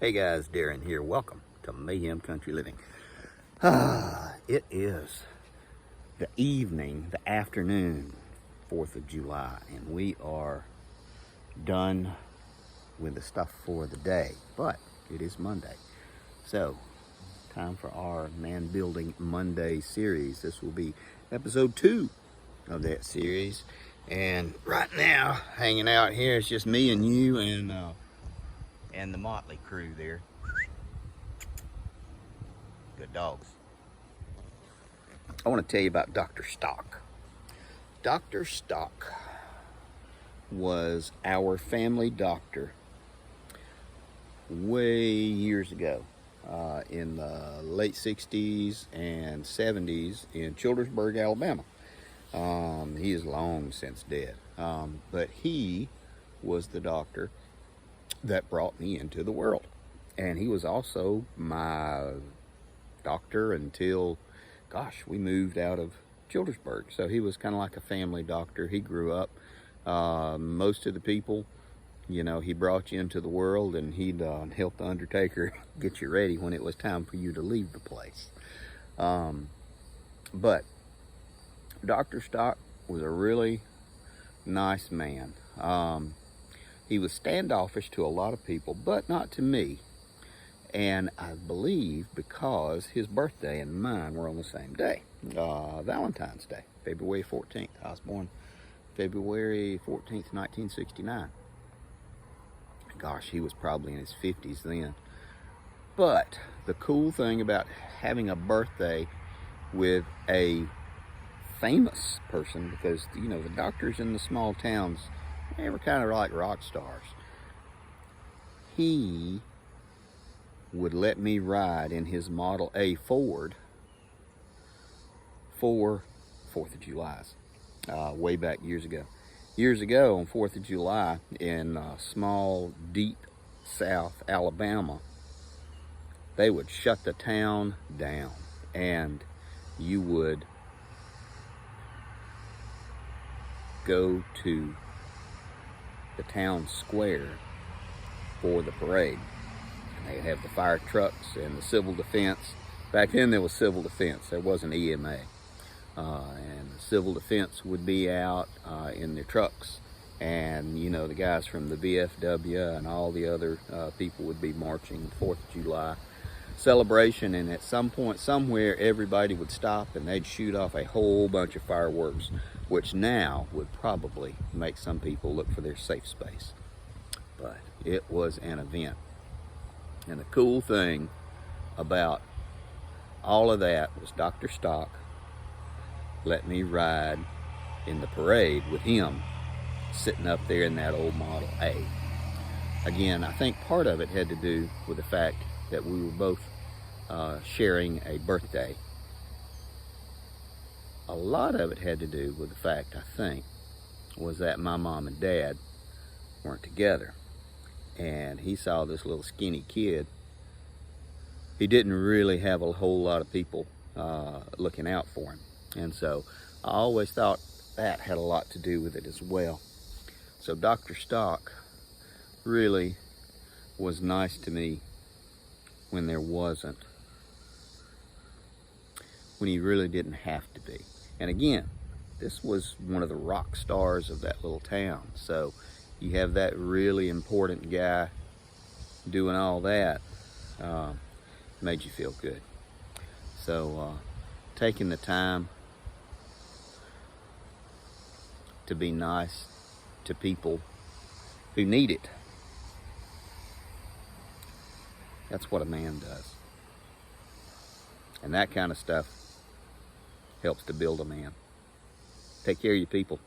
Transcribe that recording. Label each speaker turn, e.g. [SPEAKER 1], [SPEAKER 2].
[SPEAKER 1] Hey guys, Darren here. Welcome to Mayhem Country Living. It is the evening, the afternoon, 4th of July, and we are done with the stuff for the day, but it is Monday. So, time for our Man Building Monday series. This will be episode 2 of that series. And right now, hanging out here, it's just me and you and the motley crew there. Good dogs. I want to tell you about Dr. Stock. Dr. Stock was our family doctor way years ago, in the late 60s and 70s in Childersburg, Alabama. He is long since dead, but he was the doctor that brought me into the world, and he was also my doctor until, gosh, we moved out of Childersburg. So he was kind of like a family doctor. He grew up, most of the people, you know, he brought you into the world, and he'd help the undertaker get you ready when it was time for you to leave the place. But Dr. Stock was a really nice man. He was standoffish to a lot of people, but not to me. And I believe because his birthday and mine were on the same day, Valentine's Day, February 14th. I was born February 14th, 1969. Gosh, he was probably in his 50s then. But the cool thing about having a birthday with a famous person, because, you know, the doctors in the small towns, they were kind of like rock stars. He would let me ride in his Model A Ford for 4th of July's, way back years ago. Years ago on 4th of July in small, deep South Alabama, they would shut the town down, and you would go to the town square for the parade. And they'd have the fire trucks and the civil defense. Back then there was civil defense, there wasn't EMA. And the civil defense would be out in their trucks, and, you know, the guys from the VFW and all the other people would be marching 4th of July celebration, and at some point somewhere everybody would stop and they'd shoot off a whole bunch of fireworks, which now would probably make some people look for their safe space. But it was an event. And the cool thing about all of that was Dr. Stock let me ride in the parade with him sitting up there in that old Model A. Again, I think part of it had to do with the fact that we were both sharing a birthday. A lot of it had to do with the fact, I think, was that my mom and dad weren't together. And he saw this little skinny kid. He didn't really have a whole lot of people looking out for him. And so I always thought that had a lot to do with it as well. So Dr. Stock really was nice to me when there wasn't, when he really didn't have to be. And again, this was one of the rock stars of that little town. So you have that really important guy doing all that, made you feel good. So taking the time to be nice to people who need it, that's what a man does. And that kind of stuff helps to build a man. Take care of you people.